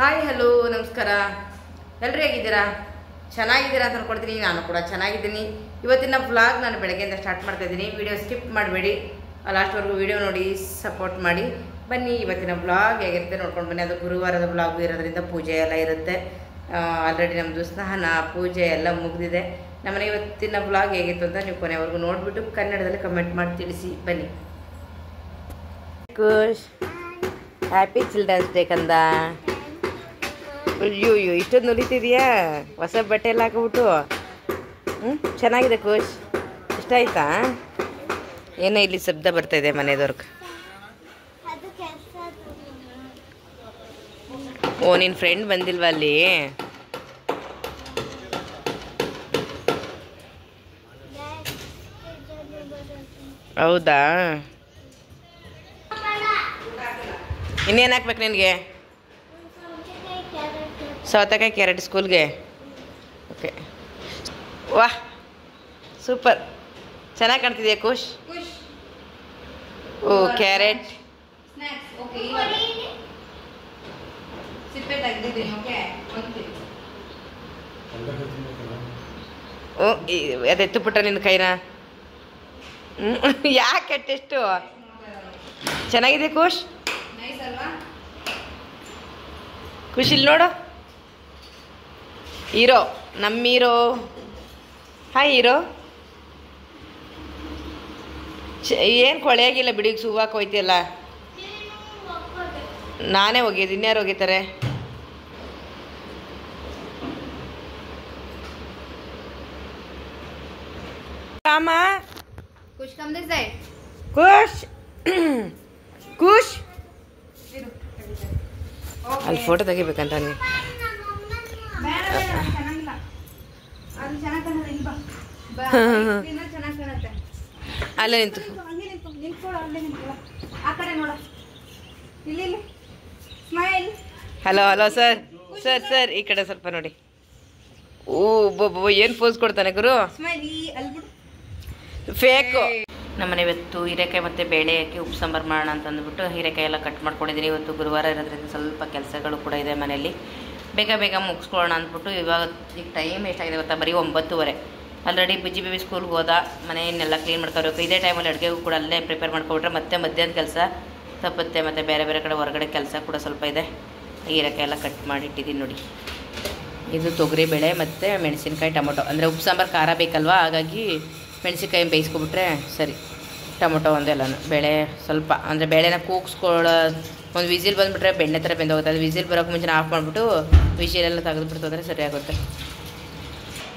Hi hello ನಮಸ್ಕಾರ. ಎಲ್ಲರೂ ಹೇಗಿದ್ದೀರಾ? ಚೆನ್ನಾಗಿದ್ದೀರಾ ಅಂತ ಅನ್ಕೊಳ್ತೀನಿ. ನಾನು ಕೂಡ ಚೆನ್ನಾಗಿದ್ದೀನಿ. ಇವತ್ತಿನ ವ್ಲಾಗ್ ನಾನು ಬೆಳಗ್ಗೆಯಿಂದ ಸ್ಟಾರ್ಟ್ ಮಾಡ್ತಾ ಇದ್ದೀನಿ. ವಿಡಿಯೋ ಸ್ಕಿಪ್ ಮಾಡಬೇಡಿ, ಲಾಸ್ಟ್ವರೆಗೂ ವಿಡಿಯೋ ನೋಡಿ ಸಪೋರ್ಟ್ ಮಾಡಿ. ಬನ್ನಿ, ಇವತ್ತಿನ ವ್ಲಾಗ್ ಹೇಗಿರುತ್ತೆ ನೋಡ್ಕೊಂಡು ಬನ್ನಿ. ಅದು ಗುರುವಾರದ ವ್ಲಾಗು ಇರೋದ್ರಿಂದ ಪೂಜೆ ಎಲ್ಲ ಇರುತ್ತೆ. ಆಲ್ರೆಡಿ ನಮ್ಮದು ಸ್ನಾನ ಪೂಜೆ ಎಲ್ಲ ಮುಗಿದಿದೆ. ನಮ್ಮನೆ ಇವತ್ತಿನ ವ್ಲಾಗ್ ಹೇಗಿತ್ತು ಅಂತ ನೀವು ಕೊನೆವರೆಗೂ ನೋಡಿಬಿಟ್ಟು ಕನ್ನಡದಲ್ಲಿ ಕಮೆಂಟ್ ಮಾಡಿ ತಿಳಿಸಿ. ಬನ್ನಿ. ಖುಷ್, ಹ್ಯಾಪಿ ಚಿಲ್ಡ್ರನ್ಸ್ ಡೇ ಕಂದ. ಅಯ್ಯೋ ಇಷ್ಟೊಂದು ನುಲಿತಿದೆಯಾ? ಹೊಸ ಬಟ್ಟೆ ಎಲ್ಲ ಹಾಕ್ಬಿಟ್ಟು. ಚೆನ್ನಾಗಿದೆ ಖುಷ್. ಇಷ್ಟ ಆಯ್ತಾ? ಏನೋ ಇಲ್ಲಿ ಶಬ್ದ ಬರ್ತಾಯಿದೆ ಮನೆದವ್ರಿಗೆ. ಓ, ನಿನ್ನ ಫ್ರೆಂಡ್ ಬಂದಿಲ್ವಾ ಅಲ್ಲಿ? ಹೌದಾ? ಇನ್ನೇನು ಹಾಕ್ಬೇಕು ನಿನಗೆ? ಸೌತೆಕಾಯಿ ಕ್ಯಾರೆಟ್ ಸ್ಕೂಲ್ಗೆ. ಓಕೆ, ವಾಹ್ ಸೂಪರ್, ಚೆನ್ನಾಗಿ ಕಾಣ್ತಿದೆಯಾ ಖುಷ್? ಓ ಕ್ಯಾರೆಟ್. ಓ ಅದೆತ್ತು ಪುಟ್ಟ ನಿನ್ನ ಕೈನ. ಯಾಕೆ ಟೆಸ್ಟು ಚೆನ್ನಾಗಿದೆ ಖುಷ್? ಖುಷ್ ಇಲ್ಲಿ ನೋಡು. ಹೀರೋ, ನಮ್ಮ ಹೀರೋ. Hi hero. ಏನು ಕೊಳೆಯಾಗಿಲ್ಲ ಬಿಡಿಗೆ ಸುವಾಕ್ ಹೋಯ್ತಿಯಲ್ಲ. ನಾನೇ ಹೋಗಿದ್ದು, ಇನ್ಯಾರು ಹೋಗಿತಾರೆ? ರಾಮ ಖುಷ್ ಖುಷ್ ಖುಷ್ ಅಲ್ಲಿ ಫೋಟೋ ತೆಗಿಬೇಕಂತ ನೀ. ಅಲ್ಲೇ ನಿಂತು. Hello hello sir sir sir ಈ ಕಡೆ ಸ್ವಲ್ಪ ನೋಡಿ. ಓ ಬೊಬ್ಬ ಏನು ಪೋಸ್ ಕೊಡ್ತಾನೆ ಗುರು. ಫೇಕು. ನಮ್ಮನೆ ಇವತ್ತು ಹೀರೆಕಾಯಿ ಮತ್ತು ಬೇಳೆ ಹಾಕಿ ಉಪ್ಪು ಸಾಂಬಾರು ಮಾಡೋಣ ಅಂತ ಅಂದ್ಬಿಟ್ಟು ಹೀರೆಕಾಯಿ ಎಲ್ಲ ಕಟ್ ಮಾಡ್ಕೊಂಡಿದ್ದೀನಿ. ಇವತ್ತು ಗುರುವಾರ ಇರೋದ್ರಿಂದ ಸ್ವಲ್ಪ ಕೆಲಸಗಳು ಕೂಡ ಇದೆ ಮನೆಯಲ್ಲಿ. ಬೇಗ ಬೇಗ ಮುಗಿಸ್ಕೊಳ್ಳೋಣ ಅಂದ್ಬಿಟ್ಟು ಇವಾಗ ಈಗ ಟೈಮ್ ಎಷ್ಟಾಗಿದೆ ಗೊತ್ತಾ? ಬರೀ 9:30. ಆಲ್ರೆಡಿ ಬುಜ್ಜಿ ಬೇಬಿ ಸ್ಕೂಲ್ಗೆ ಹೋದ. ಮನೆಯನ್ನೆಲ್ಲ ಕ್ಲೀನ್ ಮಾಡ್ಕೋಬೇಕು. ಇದೇ ಟೈಮಲ್ಲಿ ಅಡುಗೆಗೂ ಕೂಡ ಅಲ್ಲೇ ಪ್ರಿಪೇರ್ ಮಾಡ್ಕೊಬಿಟ್ರೆ ಮತ್ತೆ ಮಧ್ಯಾಹ್ನ ಕೆಲಸ ತಪ್ಪುತ್ತೆ. ಮತ್ತು ಬೇರೆ ಬೇರೆ ಕಡೆ ಹೊರಗಡೆ ಕೆಲಸ ಕೂಡ ಸ್ವಲ್ಪ ಇದೆ. ಹೀರೆಕಾಯಿ ಎಲ್ಲ ಕಟ್ ಮಾಡಿ ಇಟ್ಟಿದ್ದೀನಿ ನೋಡಿ. ಇದು ತೊಗರಿಬೇಳೆ ಮತ್ತು ಮೆಣಸಿನ್ಕಾಯಿ ಟೊಮೊಟೊ. ಅಂದರೆ ಉಪ್ಪು ಸಾಂಬಾರು ಖಾರ ಬೇಕಲ್ವ, ಹಾಗಾಗಿ ಮೆಣಸಿನ್ಕಾಯಿ ಬೇಯಿಸ್ಕೊಬಿಟ್ರೆ ಸರಿ. ಟೊಮೊಟೊ ಒಂದೆಲ್ಲನು, ಬೇಳೆ ಸ್ವಲ್ಪ ಅಂದರೆ ಬೇಳೆನ ಕೂಗಿಸ್ಕೊಳ್ಳೋ ಒಂದು ವಿಸಿಲ್ ಬಂದುಬಿಟ್ರೆ ಬೆಣ್ಣೆ ಥರ ಬೆಂದೋಗುತ್ತೆ. ಅದು ವಿಸಿಲ್ ಬರೋಕ್ಕೆ ಮುಂಚೆ ಆಫ್ ಮಾಡಿಬಿಟ್ಟು ವಿಸಿಲೆಲ್ಲ ತೆಗೆದುಬಿಡ್ತು ಅಂದರೆ ಸರಿ ಆಗುತ್ತೆ.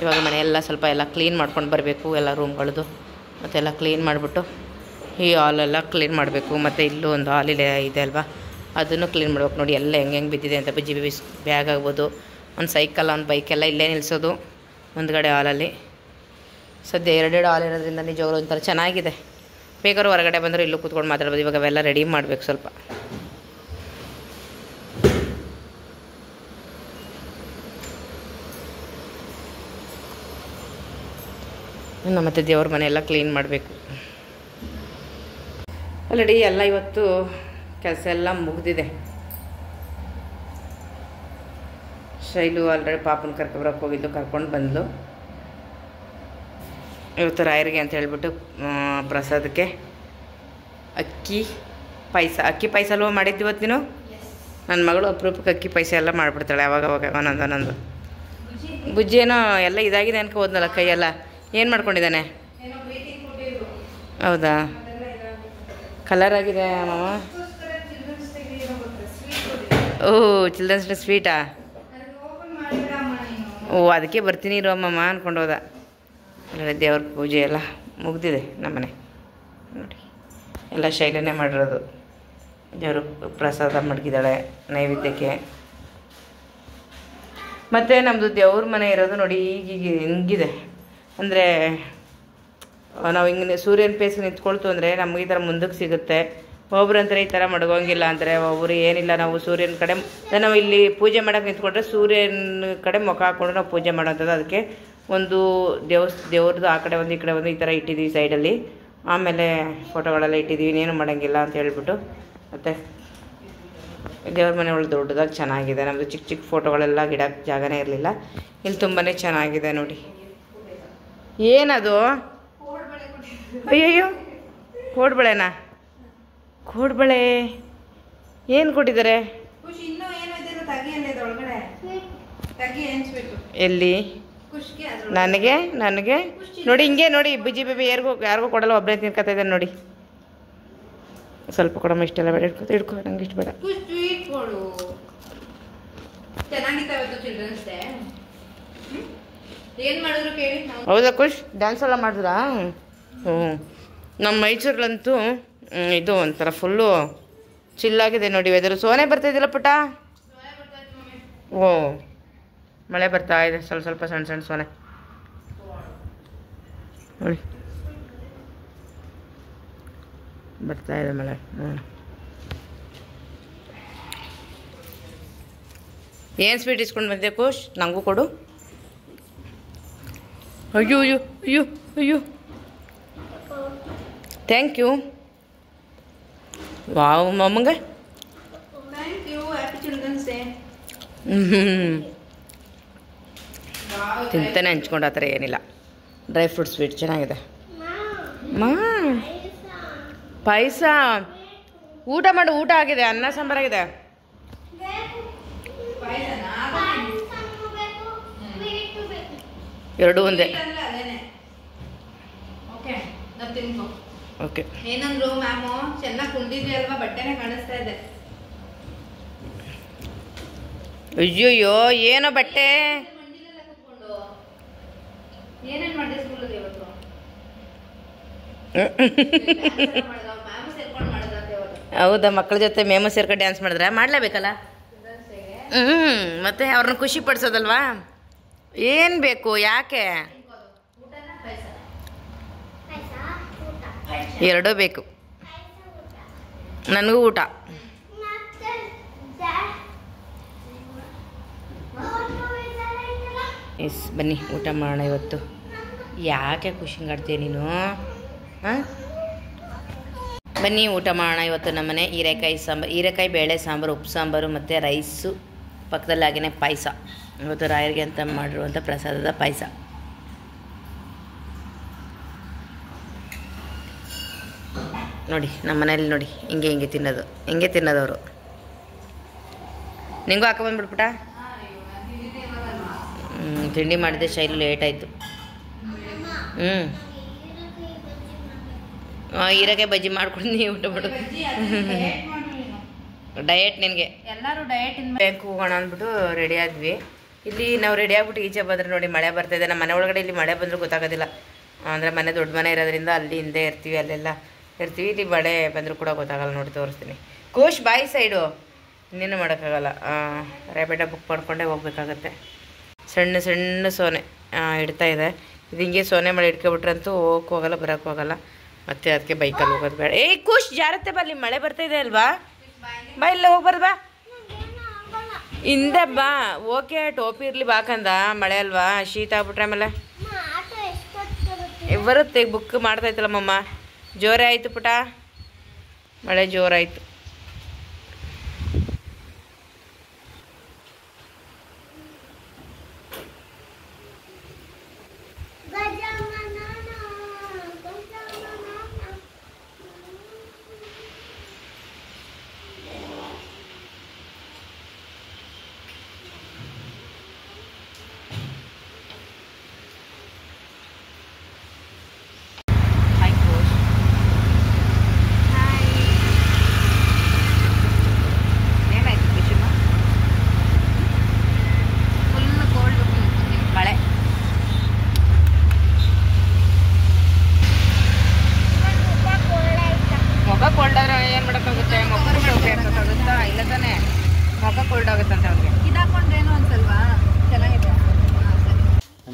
ಇವಾಗ ಮನೆಯೆಲ್ಲ ಸ್ವಲ್ಪ ಎಲ್ಲ ಕ್ಲೀನ್ ಮಾಡ್ಕೊಂಡು ಬರಬೇಕು. ಎಲ್ಲ ರೂಮ್ಗಳದ್ದು ಮತ್ತೆಲ್ಲ ಕ್ಲೀನ್ ಮಾಡಿಬಿಟ್ಟು ಈ ಹಾಲೆಲ್ಲ ಕ್ಲೀನ್ ಮಾಡಬೇಕು. ಮತ್ತು ಇಲ್ಲೂ ಒಂದು ಹಾಲ್ ಇದೆ ಅಲ್ವಾ, ಅದನ್ನು ಕ್ಲೀನ್ ಮಾಡ್ಬೇಕು. ನೋಡಿ ಎಲ್ಲ ಹೆಂಗೆ ಬಿದ್ದಿದೆ ಅಂತ. ಬುಜ್ಜಿ ಬೇಬಿ ಬ್ಯಾಗ್ ಆಗ್ಬೋದು, ಒಂದು ಸೈಕಲ್ ಒಂದು ಬೈಕೆಲ್ಲ ಇಲ್ಲೇ ನಿಲ್ಲಿಸೋದು ಮುಂದ್ಗಡೆ ಹಾಲಲ್ಲಿ. ಸದ್ಯ 2 ಹಾಲ್ ಇರೋದ್ರಿಂದ ನಿಜವಾಗ್ಲೂ ಒಂಥರ ಚೆನ್ನಾಗಿದೆ. ಬೇಕಾದ್ರೂ ಹೊರಗಡೆ ಬಂದರೂ ಇಲ್ಲೂ ಕೂತ್ಕೊಂಡು ಮಾತಾಡ್ಬೋದು. ಇವಾಗ ಅವೆಲ್ಲ ರೆಡಿ ಮಾಡಬೇಕು ಸ್ವಲ್ಪ. ಇನ್ನು ಮತ್ತು ದೇವ್ರ ಮನೆಯೆಲ್ಲ ಕ್ಲೀನ್ ಮಾಡಬೇಕು. ಆಲ್ರೆಡಿ ಎಲ್ಲ ಇವತ್ತು ಕೆಲಸ ಎಲ್ಲ ಮುಗಿದಿದೆ. ಶೈಲು ಆಲ್ರೆಡಿ ಪಾಪನ ಕರ್ಕೊಬರಕ್ಕೆ ಹೋಗಿದ್ದು, ಕರ್ಕೊಂಡು ಬಂದಳು. ಇವತ್ತು ರಾಯರಿಗೆ ಅಂತ ಹೇಳ್ಬಿಟ್ಟು ಪ್ರಸಾದಕ್ಕೆ ಅಕ್ಕಿ ಪಾಯಸ ಅಲ್ವ ಮಾಡಿದ್ದು ಇವತ್ತು ನೀನು? ನನ್ನ ಮಗಳು ಅಪರೂಪಕ್ಕೆ ಅಕ್ಕಿ ಪಾಯಸ ಎಲ್ಲ ಮಾಡಿಬಿಡ್ತಾಳೆ ಅವಾಗ ಒಂದೊಂದು. ಬುಜ್ಜಿ ಏನೋ ಎಲ್ಲ ಇದಾಗಿದೆ ಅನ್ಕೊ ಹೋದ್ನಲ್ಲ ಕೈಯೆಲ್ಲ. ಏನು ಮಾಡ್ಕೊಂಡಿದ್ದಾನೆ? ಹೌದಾ? ಕಲರ್ ಆಗಿದೆ ಮಾಮ. ಓಹ್ ಚಿಲ್ಡ್ರನ್ಸ್ ಡೇ ಸ್ವೀಟಾ? ಓ ಅದಕ್ಕೆ ಬರ್ತೀನಿ ಇರೋ ಅಮ್ಮಮ್ಮ ಅಂದ್ಕೊಂಡು ಹೋದ. ಎಲ್ಲ ದೇವ್ರ ಪೂಜೆ ಎಲ್ಲ ಮುಗ್ದಿದೆ ನಮ್ಮನೆ ನೋಡಿ. ಎಲ್ಲ ಶೈಲನೆ ಮಾಡಿರೋದು. ದೇವರು ಪ್ರಸಾದ ಮಡಗಿದ್ದಾಳೆ ನೈವೇದ್ಯಕ್ಕೆ. ಮತ್ತು ನಮ್ಮದು ದೇವ್ರ ಮನೆ ಇರೋದು ನೋಡಿ ಈಗ ಹಿಂಗಿದೆ. ಅಂದರೆ ನಾವು ಹಿಂಗೆ ಸೂರ್ಯನ ಪೇಸ್ ನಿಂತ್ಕೊಳ್ತು ಅಂದರೆ ನಮಗೆ ಈ ಥರ ಮುಂದಕ್ಕೆ ಸಿಗುತ್ತೆ. ಒಬ್ರು ಅಂತಾರೆ ಈ ಥರ ಮಡಗೋಂಗಿಲ್ಲ ಅಂದರೆ, ಒಬ್ಬರು ಏನಿಲ್ಲ ನಾವು ಸೂರ್ಯನ ಕಡೆ ನಾವು ಇಲ್ಲಿ ಪೂಜೆ ಮಾಡೋಕೆ ನಿಂತ್ಕೊಂಡ್ರೆ ಸೂರ್ಯನ ಕಡೆ ಮುಖ ಹಾಕ್ಕೊಂಡು ನಾವು ಪೂಜೆ ಮಾಡೋಂಥದ್ದು. ಅದಕ್ಕೆ ಒಂದು ದೇವ್ರದ್ದು ಆ ಕಡೆ ಒಂದು ಈ ಕಡೆ ಒಂದು ಈ ಥರ ಇಟ್ಟಿದ್ದೀವಿ ಸೈಡಲ್ಲಿ. ಆಮೇಲೆ ಫೋಟೋಗಳೆಲ್ಲ ಇಟ್ಟಿದ್ದೀವಿ, ಇನ್ನೇನು ಮಾಡೋಂಗಿಲ್ಲ ಅಂತ ಹೇಳ್ಬಿಟ್ಟು. ಮತ್ತು ದೇವ್ರ ಮನೆ ಒಳಗೆ ದೊಡ್ಡದಾಗಿ ಚೆನ್ನಾಗಿದೆ. ನಮ್ಮದು ಚಿಕ್ಕ ಚಿಕ್ಕ ಫೋಟೋಗಳೆಲ್ಲ ಗಿಡಕ್ಕೆ ಜಾಗನೇ ಇರಲಿಲ್ಲ. ಇಲ್ಲಿ ತುಂಬಾ ಚೆನ್ನಾಗಿದೆ ನೋಡಿ. ಏನದು? ಅಯ್ಯಯ್ಯೋ, ಕೋಡ್ಬಳೆನಾ? ಕೋಡ್ಬಳೆ ಏನು ಕೊಟ್ಟಿದ್ದಾರೆ? ಎಲ್ಲಿ? ನನಗೆ ನೋಡಿ, ಹಿಂಗೆ ನೋಡಿ. ಬುಜ್ಜಿ ಬೇಬಿ ಯಾರಿಗೂ ಕೊಡಲ್ಲ, ಒಬ್ಬರೇ ತಿನ್ಕೊತಾ ಇದ್ದಾನೆ ನೋಡಿ. ಸ್ವಲ್ಪ ಕೊಡಮ್ಮ, ಇಷ್ಟೆಲ್ಲ ಬೇಡ. ಹಿಡ್ಕೊ ನಂಗೆ ಇಷ್ಟು ಬೇಡ. ಹೌದಾ ಖುಷ್? ಡ್ಯಾನ್ಸ್ ಎಲ್ಲ ಮಾಡಿದ್ರಾ? ಹ್ಞೂ. ನಮ್ಮ ಮೈಸೂರಲ್ಲಂತೂ ಇದು ಒಂಥರ ಫುಲ್ಲು ಚಿಲ್ಲಾಗಿದೆ ನೋಡಿ ವೆದರು. ಸೋನೆ ಬರ್ತಾಯಿದ್ದಿಲ್ಲ ಪುಟ್ಟ? ಓ, ಮಳೆ ಬರ್ತಾ ಇದೆ ಸ್ವಲ್ಪ ಸಣ್ಣ ಸಣ್ಣ ಸೋನೆ ನೋಡಿ, ಬರ್ತಾ ಇದೆ ಮಳೆ. ಏನು ಸ್ವೀಟ್ ಇಸ್ಕೊಂಡು ಬಂದೆ ಖುಷ್? ನನಗೂ ಕೊಡು. ಅಯ್ಯೋ ಅಯ್ಯೋ ಅಯ್ಯೋ ಅಯ್ಯೋ, ಥ್ಯಾಂಕ್ ಯು. ವಾವ್ ಮಮ್ಮಂಗೆ ತಿಂತಾನೆ ಹಂಚ್ಕೊಂಡು ಆ ಥರ ಏನಿಲ್ಲ. ಡ್ರೈ ಫ್ರೂಟ್ ಸ್ವೀಟ್ ಚೆನ್ನಾಗಿದೆ. ಪಾಯಸ ಊಟ ಮಾಡು, ಊಟ ಆಗಿದೆ, ಅನ್ನ ಸಾಂಬಾರಾಗಿದೆ. ಎರಡೂ ಒಂದೇ. ಓಕೆ. ಏನಂದ್ರು ಮ್ಯಾಮು? ಚೆನ್ನಾಗಿ ಕುಂಡಿದ್ವಿ ಅಲ್ವಾ, ಬಟ್ಟೆನೇ ಕಾಣಿಸ್ತಾ ಇದೆ. ಅಯ್ಯೋಯ್ಯೋ, ಏನೋ ಬಟ್ಟೆ. ಏನೇನು ಮಾಡಿದೆ ಸ್ಕೂಲಲ್ಲಿ ಇವತ್ತು? ಹೌದಾ, ಮಕ್ಕಳ ಜೊತೆ ಮೇಮ ಸೇರ್ಕೊಂಡು ಡ್ಯಾನ್ಸ್ ಮಾಡಿದ್ರೆ ಮಾಡಲೇಬೇಕಲ್ಲ. ಮತ್ತೆ ಅವ್ರನ್ನ ಖುಷಿ ಪಡಿಸೋದಲ್ವಾ? ಏನು ಬೇಕು? ಯಾಕೆ? ಎರಡೂ ಬೇಕು. ನನಗೂ ಊಟ. ಎಸ್, ಬನ್ನಿ ಊಟ ಮಾಡೋಣ ಇವತ್ತು. ಯಾಕೆ ಖುಷಿಂಗಾಡ್ತೀಯ ನೀನು? ಹಾಂ, ಬನ್ನಿ ಊಟ ಮಾಡೋಣ ಇವತ್ತು. ನಮ್ಮನೆ ಹೀರೆಕಾಯಿ ಸಾಂಬಾರು, ಹೀರೆಕಾಯಿ ಬೇಳೆ ಸಾಂಬಾರು, ಉಪ್ಪು ಸಾಂಬಾರು ಮತ್ತು ರೈಸು, ಪಕ್ಕದಲ್ಲಿ ಹಾಗೆಯೇ ಪಾಯಸ. ಇವತ್ತು ರಾಯರಿಗೆ ಅಂತ ಮಾಡಿರುವಂಥ ಪ್ರಸಾದದ ಪಾಯಸ. ನೋಡಿ ನಮ್ಮ ಮನೇಲಿ ನೋಡಿ, ಹಿಂಗೆ ತಿನ್ನೋದು ಅವರು. ನಿಂಗೂ ಹಾಕೊಂಬಂದ್ಬಿಟ್ಬಿಟ್ಟ? ತಿಂಡಿ ಮಾಡಿದೆ, ಶೈಲು ಲೇಟ್ ಆಯಿತು. ಹೀರೆಕಾಯಿ ಬಜ್ಜಿ ಮಾಡ್ಕೊಂಡು ನೀವು ಊಟ ಮಾಡು. ಡಯಟ್ ನಿನಗೆ. ಎಲ್ಲರೂ ಡಯಟ್ ಬ್ಯಾಂಕ್ ಹೋಗೋಣ ಅಂದ್ಬಿಟ್ಟು ರೆಡಿ ಆದ್ವಿ. ಇಲ್ಲಿ ನಾವು ರೆಡಿ ಆಗ್ಬಿಟ್ಟು ಈಚೆ ಬಂದರೆ ನೋಡಿ ಮಳೆ ಬರ್ತಾಯಿದೆ. ನಮ್ಮ ಮನೆ ಒಳಗಡೆ ಇಲ್ಲಿ ಮಳೆ ಬಂದರೂ ಗೊತ್ತಾಗೋದಿಲ್ಲ. ಅಂದರೆ ಮನೆ ದೊಡ್ಡ ಮನೆ ಇರೋದ್ರಿಂದ ಅಲ್ಲಿ ಹಿಂದೆ ಇರ್ತೀವಿ, ಅಲ್ಲೆಲ್ಲ ಇರ್ತೀವಿ. ಇಲ್ಲಿ ಮಳೆ ಬಂದರೂ ಕೂಡ ಗೊತ್ತಾಗಲ್ಲ. ನೋಡಿ ತೋರಿಸ್ತೀನಿ. ಕೋಶ್ ಬಾಯಿ ಸೈಡು ಇನ್ನೇನು ಮಾಡೋಕ್ಕಾಗಲ್ಲ. ರ್ಯಾಪಿಡ ಬುಕ್ ಮಾಡ್ಕೊಂಡೇ ಹೋಗ್ಬೇಕಾಗತ್ತೆ. ಸಣ್ಣ ಸಣ್ಣ ಸೋನೆ ಇಡ್ತಾ ಇದೆ. ಇದು ಹಿಂಗೆ ಸೋನೆ ಮಾಡಿ ಇಟ್ಕೊಬಿಟ್ರಂತೂ ಹೋಗಕ್ಕೆ ಹೋಗಲ್ಲ, ಬರೋಕ್ಕೆ ಹೋಗಲ್ಲ. ಮತ್ತೆ ಅದಕ್ಕೆ ಬೈಕಲ್ಲಿ ಹೋಗೋದು ಬೇಡ. ಏಯ್ ಖುಷ್, ಜಾರತ್ತೆ ಬಾ, ಅಲ್ಲಿ ಮಳೆ ಬರ್ತಾಯಿದೆ ಅಲ್ವಾ? ಬಾ, ಇಲ್ಲ ಹೋಗ್ಬಾರ್ದು, ಬಾ ಹಿಂದೆ ಬಾ. ಓಕೆ, ಟೋಪಿ ಇರಲಿ ಬಾಕಂದ, ಮಳೆ ಅಲ್ವಾ, ಶೀತ ಆಗ್ಬಿಟ್ರೆ ಆಮೇಲೆ ಬರುತ್ತೆ. ಬುಕ್ ಮಾಡ್ತಾಯಿತ್ತಲ್ಲಮ್ಮ, ಜೋರೇ ಆಯಿತು ಪುಟ, ಮಳೆ ಜೋರಾಯಿತು.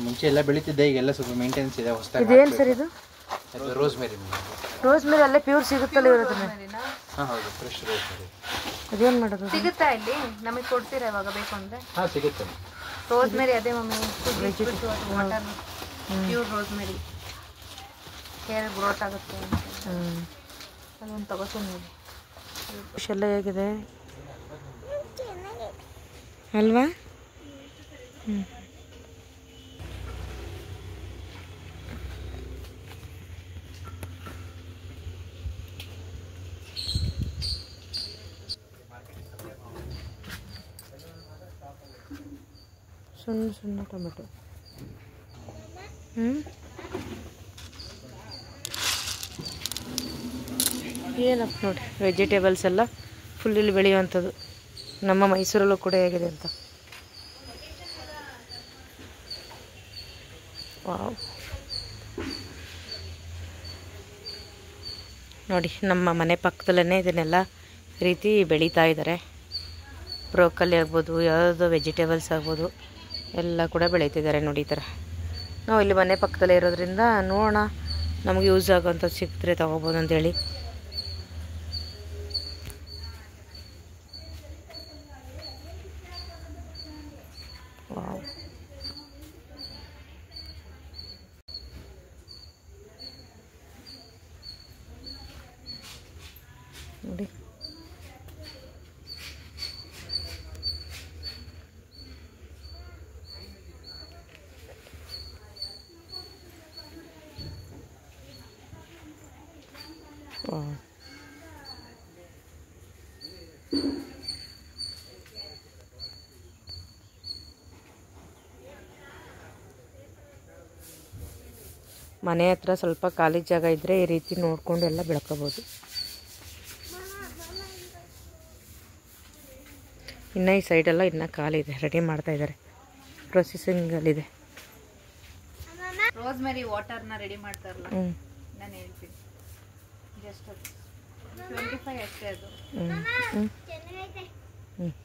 ಮುಂಚೆ ಎಲ್ಲ ಬೆಳೀತಿದ್ದೆ, ಈಗೆಲ್ಲ ಸ್ವಲ್ಪ ಮೇಂಟೆನೆನ್ಸ್ ಇದೆ. ಹೊಸದಾಗಿ ಇದೇನು ಸರ್ ಇದು? ರೋಸ್ಮೆರಿ. ರೋಸ್ಮೆರಿ ಅಲ್ಲೇ ಪ್ಯೂರ್ ಸಿಗುತ್ತಲ್ಲ ಇರೋದನ್ನ? ಹಾಂ ಹೌದು, ಫ್ರೆಶ್ ರೋಸ್ಮೆರಿ. ಅದೇನು ಮಾಡೋದು? ಸಿಗುತ್ತಾ ಇಲ್ಲಿ? ನಮಗೆ ಕೊಡ್ತೀರಾ ಇವಾಗ ಬೇಕು ಅಂದರೆ? ಹಾಂ ಸಿಗುತ್ತೆ. ರೋಸ್ಮೆರಿ ಅದೇ mummy, water pure rosemary, hair growth ಆಗುತ್ತೆ. ಅದೊಂದು ತಗೋತೀನಿ ನೋಡಿ. ಎಲ್ಲ ಹೇಗಿದೆ? ಅಲ್ವಾ? ಹ್ಞೂ. ಸಣ್ಣ ಸಣ್ಣ ಟೊಮೆಟೊ. ಏನಪ್ಪ ನೋಡಿ, ವೆಜಿಟೇಬಲ್ಸ್ ಎಲ್ಲ ಫುಲ್ ಇಲ್ಲಿ ಬೆಳೆಯುವಂಥದ್ದು. ನಮ್ಮ ಮೈಸೂರಲ್ಲೂ ಕೂಡ ಹೇಗಿದೆ ಅಂತ. ವಾವ್, ನೋಡಿ ನಮ್ಮ ಮನೆ ಪಕ್ಕದಲ್ಲೇ ಇದನ್ನೆಲ್ಲ ರೀತಿ ಬೆಳೀತಾ ಇದ್ದಾರೆ. ಬ್ರೋಕಲಿ ಆಗ್ಬೋದು, ಯಾವುದೋ ವೆಜಿಟೇಬಲ್ಸ್ ಆಗ್ಬೋದು, ಎಲ್ಲ ಕೂಡ ಬೆಳೀತಿದ್ದಾರೆ ನೋಡಿ ಈ ಥರ. ನಾವು ಇಲ್ಲಿ ಮನೆ ಪಕ್ಕದಲ್ಲೇ ಇರೋದ್ರಿಂದ ನೋಡೋಣ, ನಮಗೆ ಯೂಸ್ ಆಗೋಂಥದ್ದು ಸಿಕ್ಕಿದ್ರೆ ತೊಗೋಬೋದು ಅಂತೇಳಿ. ವಾವ್, ನೋಡಿ ವಾವ್. ಮನೆ ಹತ್ರ ಸ್ವಲ್ಪ ಖಾಲಿ ಜಾಗ ಇದ್ದರೆ ಈ ರೀತಿ ನೋಡಿಕೊಂಡು ಎಲ್ಲ ಬೆಳ್ಕೋಬೋದು. ಇನ್ನು ಈ ಸೈಡೆಲ್ಲ ಇನ್ನೂ ಖಾಲಿ ಇದೆ, ರೆಡಿ ಮಾಡ್ತಾ ಇದ್ದಾರೆ, ಪ್ರೊಸೆಸಿಂಗಲ್ಲಿದೆ. ರೋಸ್ಮೆರಿ ವಾಟರ್ನ ರೆಡಿ ಮಾಡ್ತಾರಲ್ಲ, ನಾನು ಹೇಳ್ತೀನಿ. ಜಸ್ಟ್ 25 ಅಷ್ಟೇ ಅದು.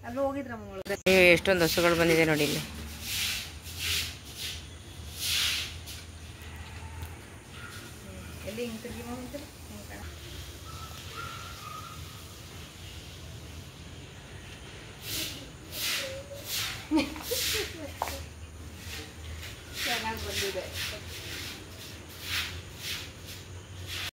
ಅಲ್ಲಿ ಹೋಗಿದ್ರಮ್ಮ. ಎಷ್ಟೊಂದು ಹಸುಗಳು ಬಂದಿದೆ ನೋಡಿ ಇಲ್ಲಿ. ಎಲ್ಲಿ ಹಿಂಗೆ ತಿರುಗಿ ಹೋಗ್ತಾರೆ. ಚೆನ್ನಾಗಿ ಬಂದಿದೆ.